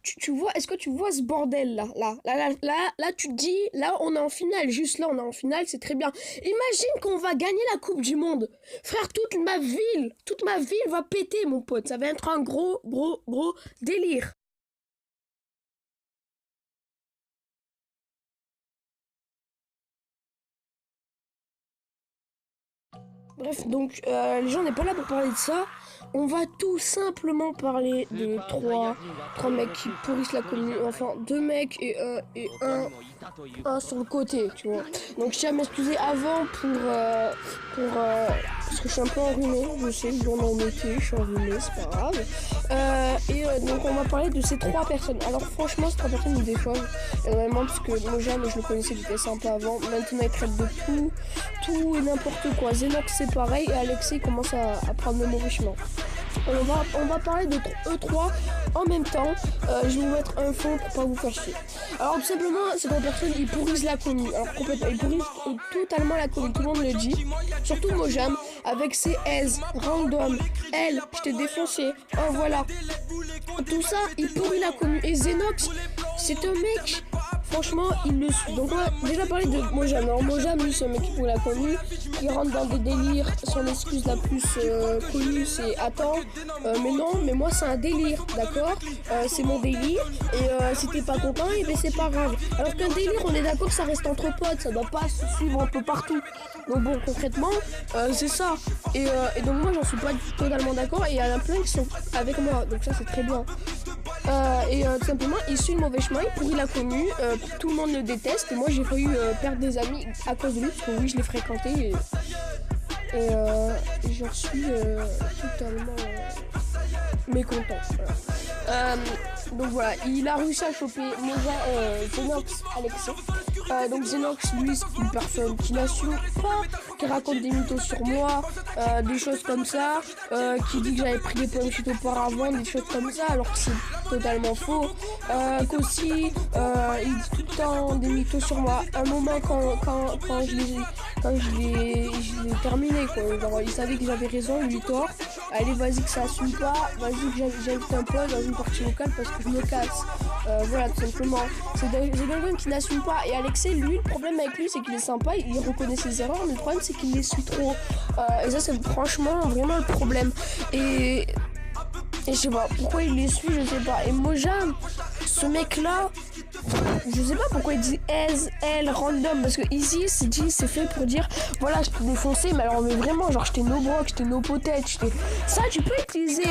tu vois, est-ce que tu vois ce bordel là, tu te dis, là, on est en finale, juste là, on est en finale, c'est très bien. Imagine qu'on va gagner la Coupe du Monde. Frère, toute ma ville va péter, mon pote. Ça va être un gros, gros, gros délire. Bref, donc les gens n'est pas là pour parler de ça. On va tout simplement parler de trois mecs qui pourrissent la commune. Enfin, deux mecs et un sur le côté, tu vois. Donc je tiens à m'excuser avant parce que je suis un peu enrhumée. Je sais, je dois en été, je suis enrhumée, c'est pas grave. Donc on va parler de ces trois personnes. Alors franchement, ces trois personnes me déçoivent énormément parce que Mojang, je le connaissais, il était sympa avant. Maintenant, il traite de tout et n'importe quoi. Zenox, c'est pareil, et Alexei commence à prendre le mauvais chemin. On va parler de eux trois en même temps. Je vais vous mettre un fond pour pas vous faire chier. Alors tout simplement, ces trois personnes, ils pourrissent la commune. Alors complètement, ils pourrissent totalement la commune. Tout le monde le dit. Surtout Mojam, avec ses aises, random, elle, je t'ai défoncé. Oh voilà. Tout ça, il pourrit la commune. Et Zenox, c'est un mec... Franchement, il le suit. Donc, on va déjà parler de Mojam. Alors, Mojam, lui, c'est un mec qui pourrait la connu. Il rentre dans des délires. Son excuse la plus connue, c'est attends. Mais non, mais moi, c'est un délire, d'accord. C'est mon délire. Et si t'es pas content, et ben c'est pas grave. Alors qu'un délire, on est d'accord, ça reste entre potes. Ça doit pas se suivre un peu partout. Donc, bon, concrètement, c'est ça. Et donc, moi, j'en suis pas totalement d'accord. Et il y en a plein qui sont avec moi. Donc, ça, c'est très bien. Tout simplement, il suit le mauvais chemin, il pourrit la commu, tout le monde le déteste, et moi j'ai failli perdre des amis à cause de lui, parce que oui, je l'ai fréquenté, et j'en suis totalement mécontent. Voilà. Donc voilà, il a réussi à choper Zenox Alexei. Donc Zenox, lui, c'est une personne qui n'assume pas, qui raconte des mythos sur moi, des choses comme ça, qui dit que j'avais pris des pommes chutes auparavant, des choses comme ça, alors que c'est totalement faux. Qu'aussi, il dit tout le temps des mythos sur moi. Un moment quand je l'ai terminé, quoi. Genre, il savait que j'avais raison, lui tort. Allez, vas-y que ça assume pas, vas-y que j'invite un pote dans une partie locale parce que je me casse. Voilà, tout simplement. C'est quelqu'un qui n'assume pas. Et Alexei, lui, le problème avec lui, c'est qu'il est sympa, il reconnaît ses erreurs, mais le problème, c'est qu'il les suit trop. Et ça, c'est franchement vraiment le problème. Et je sais pas, pourquoi il les suit, je sais pas. Et Mojam, ce mec-là, je sais pas pourquoi il dit elle, random. Parce que ici, c'est fait pour dire, voilà, je t'ai défoncé, mais alors, mais vraiment, genre, je t'ai no broc, je t'ai no potette, ça, tu peux utiliser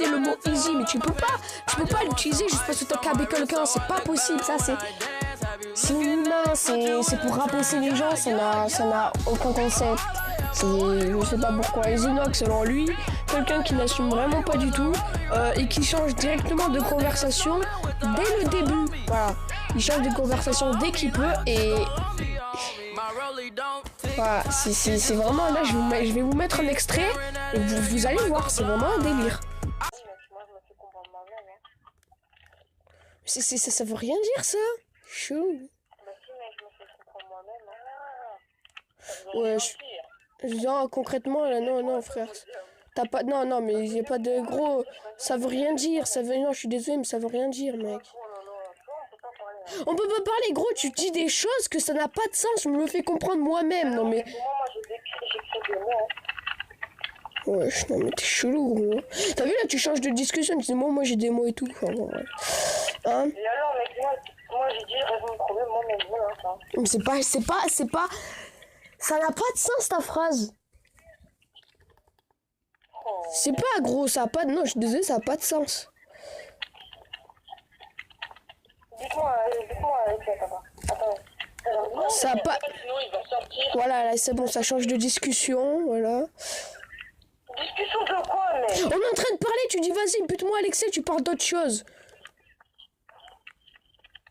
le mot easy, mais tu peux pas l'utiliser juste parce que t'as cabé quelqu'un, c'est pas possible, ça, c'est humain, c'est pour rabaisser les gens, ça n'a aucun concept. Je sais pas pourquoi. Et Zenox, selon lui, quelqu'un qui n'assume vraiment pas du tout et qui change directement de conversation dès le début. Voilà, il change de conversation dès qu'il peut et voilà, c'est vraiment là. Je vais vous mettre un extrait et vous allez voir, c'est vraiment un délire. Ça veut rien dire ça. Chou. Ouais. Non, concrètement, là, non, frère. T'as pas... Non, mais il y a pas de gros... Ça veut rien dire, Non, je suis désolé, mais ça veut rien dire, mec. On peut pas parler, gros, tu dis des choses que ça n'a pas de sens, je me le fais comprendre moi-même, non, mais... Ouais, non, mais t'es chelou, gros. T'as vu, là, tu changes de discussion, tu dis, moi, j'ai des mots et tout. Enfin, bon, ouais. Hein? Et alors, mec, moi, j'ai dit, reste mon problème, moi-même, voilà, ça. Mais c'est pas... Ça n'a pas de sens, ta phrase. C'est pas gros, ça a pas de... Non, je suis désolé, ça a pas de sens. Dites-moi, attends. Ça a pas... Sinon, il va sortir. Voilà, là, c'est bon, ça change de discussion, voilà. Discussion de quoi, mec? On est en train de parler, tu dis, vas-y, bute-moi, Alexei, tu parles d'autre chose.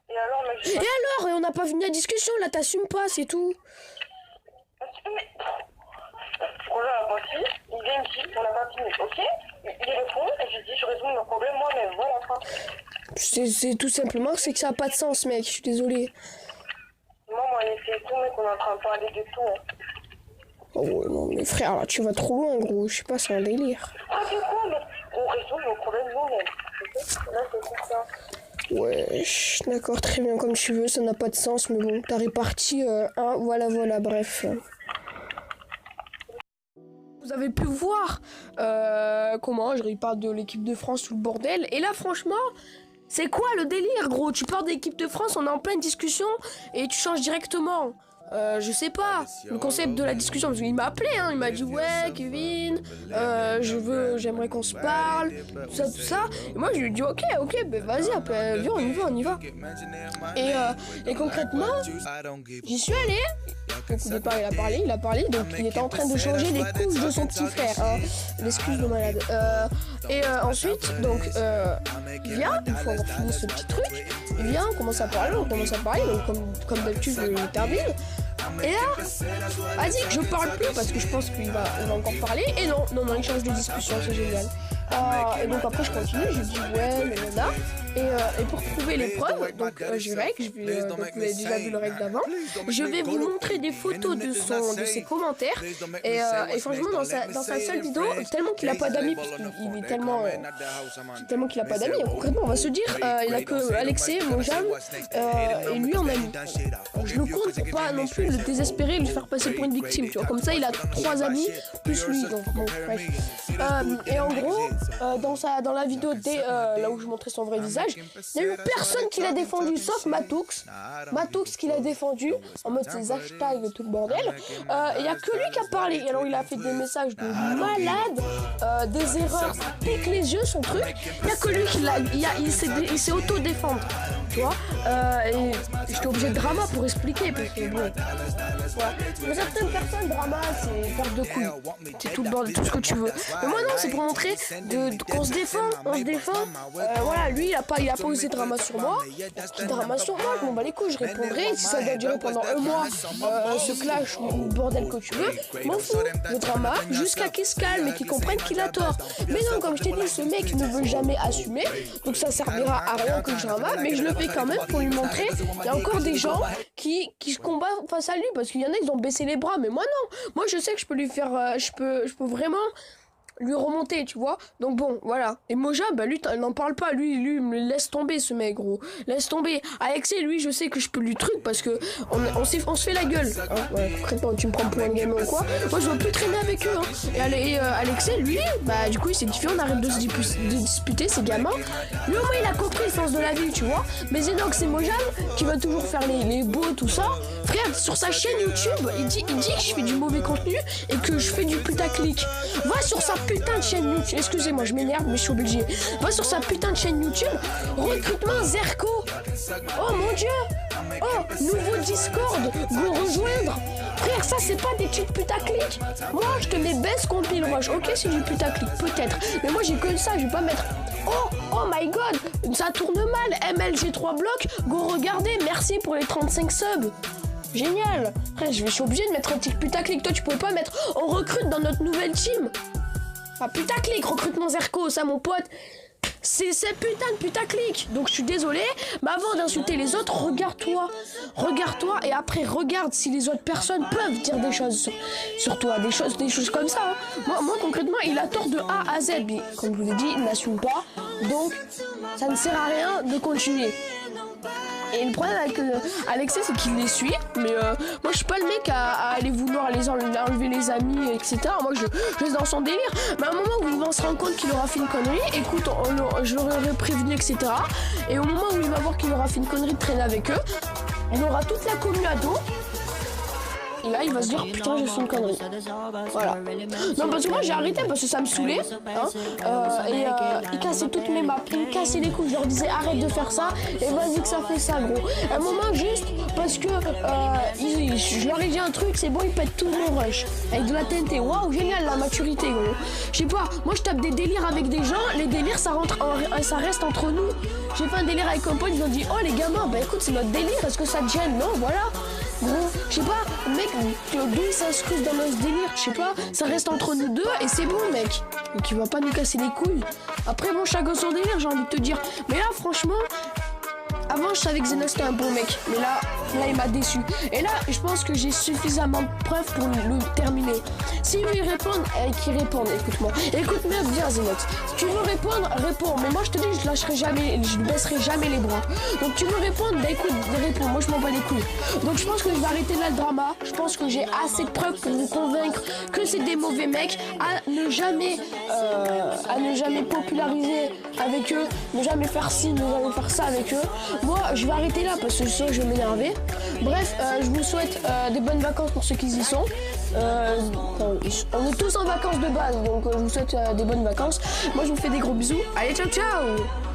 Et alors, mec, Et alors, et on n'a pas fini la discussion, là, t'assumes pas, c'est tout. Mais... Voilà, moi aussi, il vient ici, on n'a pas fini, ok? Il répond, et je dis, je résous mon problème moi-même, voilà, enfin. C'est tout simplement, c'est que ça a pas de sens, mec, je suis désolé. Moi, c'est tout, mec, on est en train de parler de tout, hein. Oh ouais, non, mais frère, là, tu vas trop loin, gros, je sais pas, c'est un délire. Ah, c'est quoi, mec? On résout nos problèmes nous-mêmes, ok? Là, c'est tout ça. Ouais, d'accord, très bien, comme tu veux, ça n'a pas de sens, mais bon, t'as réparti voilà, bref. Vous avez pu voir comment je parle de l'équipe de France, tout le bordel, et là, franchement, c'est quoi le délire, gros? Tu parles de l'équipe de France, on est en pleine discussion, et tu changes directement. Je sais pas, le concept de la discussion, parce qu'il m'a appelé, hein, il m'a dit ouais Kevin, j'aimerais qu'on se parle, tout ça, et moi je lui ai dit ok, ben vas-y, viens on y va. Et concrètement, j'y suis allé, donc au départ il a parlé, donc il était en train de changer les couches de son petit frère, hein, l'excuse de malade. Ensuite, donc, il vient, une fois qu'on finit ce petit truc, il vient, on commence à parler, donc comme d'habitude je termine. Et là, vas-y que je parle plus parce que je pense qu'il va encore parler. Et non, il change de discussion, c'est génial. Et donc après je continue, je dis ouais, là. Et pour prouver les preuves, donc je règle, donc vous avez déjà vu le règle d'avant. Je vais vous montrer des photos de ses commentaires. Et franchement dans sa seule vidéo, tellement qu'il a pas d'amis, parce qu'il est tellement qu'il a pas d'amis. Concrètement on va se dire, il a que Alexei, Mojang et lui en ami. Donc, je le compte pour pas non plus le désespérer et lui faire passer pour une victime, tu vois. Comme ça il a 3 amis plus lui, donc bon bref. Et en gros, dans la vidéo là où je montrais son vrai visage, il n'y a eu personne qui l'a défendu sauf Matoux qui l'a défendu en mode ses hashtags et tout le bordel. Il n'y a que lui qui a parlé. Et alors il a fait des messages de malade, des erreurs, ça pique les yeux son truc. Il n'y a que lui il s'est auto-défendre, tu vois. Et j'étais obligé de drama pour expliquer parce que bon, voilà. Pour certaines personnes, drama c'est perte de couilles, c'est tout le bordel, tout ce que tu veux. Mais moi non, c'est pour montrer qu'on se défend, voilà, lui il a pas osé drama sur moi, qui drama sur moi, je m'en bats les couilles, je répondrai, si ça doit durer pendant un mois, ce clash ou le bordel que tu veux, m'en fous, le drama, jusqu'à qu'il se calme et qu'il comprenne qu'il a tort. Mais non, comme je t'ai dit, ce mec ne veut jamais assumer, donc ça servira à rien que je drama, mais je le fais quand même pour lui montrer, il y a encore des gens qui se combattent face à lui, parce qu'il y en a, ils ont baissé les bras, mais moi non, moi je sais que je peux lui faire, je peux vraiment lui remonter, tu vois. Donc bon, voilà. Et Moja, bah lui, n'en parle pas. Lui, il me laisse tomber, ce mec, gros. Laisse tomber. Alexei, lui, je sais que je peux lui truc parce que on se fait la gueule. Hein, ouais, concrètement, tu me prends pour un gamin ou quoi. Moi, je veux plus traîner avec eux. Hein. Et Alexei, lui, bah du coup, il s'est différent. On arrête de se disputer, ces gamins. Lui, au moins, il a compris le sens de la vie, tu vois. Mais Zenox et Mojang, qui va toujours faire les beaux, tout ça. Frère, sur sa chaîne YouTube, il dit que je fais du mauvais contenu et que je fais du putaclic. Va sur sa putain de chaîne YouTube, excusez-moi je m'énerve mais je suis obligé. Va sur sa putain de chaîne YouTube, recrutement Zerko. Oh mon dieu. Oh, nouveau Discord, go rejoindre. Frère, ça c'est pas des petites putaclic. Moi je te mets baisse contre Pile Roche. Ok, c'est du putaclic, peut-être. Mais moi j'ai que ça, je vais pas mettre. Oh my god, ça tourne mal. MLG 3 blocs, go regarder, merci pour les 35 subs. Génial. Frère, je suis obligé de mettre un petit putaclic. Toi tu pouvais pas mettre, on recrute dans notre nouvelle team. Ah putaclic, recrutement Zerko, ça mon pote. C'est putain de putaclic. Donc je suis désolé, mais avant d'insulter les autres, regarde-toi et après regarde si les autres personnes peuvent dire des choses sur toi, des choses comme ça. Hein. Moi concrètement, il a tort de A à Z, mais comme je vous l'ai dit, il n'assume pas. Donc ça ne sert à rien de continuer. Et le problème avec Alexei, c'est qu'il les suit, mais moi je suis pas le mec à aller vouloir enlever les amis, etc. Moi je reste dans son délire. Mais à un moment où il va se rendre compte qu'il aura fait une connerie, écoute, je l'aurais prévenu, etc. Et au moment où il va voir qu'il aura fait une connerie de traîner avec eux, on aura toute la commune à dos. Et là, il va se dire putain, j'ai fait une connerie. Voilà. Non, parce que moi j'ai arrêté parce que ça me saoulait. Hein, il cassait toutes mes maps, il me cassait les couilles. Je leur disais arrête de faire ça et vas-y que ça fait ça, gros. À un moment, juste parce que je leur ai dit un truc, c'est bon, ils pètent tout mon rush. Avec de la TNT. Waouh, génial la maturité, gros. Je sais pas, moi je tape des délires avec des gens, les délires ça reste entre nous. J'ai fait un délire avec un pote, ils ont dit oh les gamins, bah écoute, c'est notre délire, est-ce que ça te gêne? Non, voilà. Gros, je sais pas, mec, d'où il s'inscrit dans notre délire, je sais pas, ça reste entre nous deux et c'est bon, mec. Donc il va pas nous casser les couilles. Après, bon, chacun son délire, j'ai envie de te dire. Mais là, franchement, Avant, je savais que Xenos c'était un bon mec, mais là il m'a déçu. Et là, je pense que j'ai suffisamment de preuves pour le terminer. S'il veut y répondre, qu'il réponde, écoute-moi. Écoute-moi bien, Xenox. Si tu veux répondre, réponds. Mais moi, je te dis, je lâcherai jamais, je ne baisserai jamais les bras. Donc, tu veux répondre, bah écoute, réponds. Moi, je m'en bats les couilles. Donc, je pense que je vais arrêter là le drama. Je pense que j'ai assez de preuves pour vous convaincre que c'est des mauvais mecs, à ne jamais populariser avec eux, ne jamais faire ci, ne jamais faire ça avec eux. Moi, je vais arrêter là parce que je sais que je vais m'énerver. Bref, je vous souhaite des bonnes vacances pour ceux qui y sont. On est tous en vacances de base, donc je vous souhaite des bonnes vacances. Moi, je vous fais des gros bisous. Allez, ciao, ciao!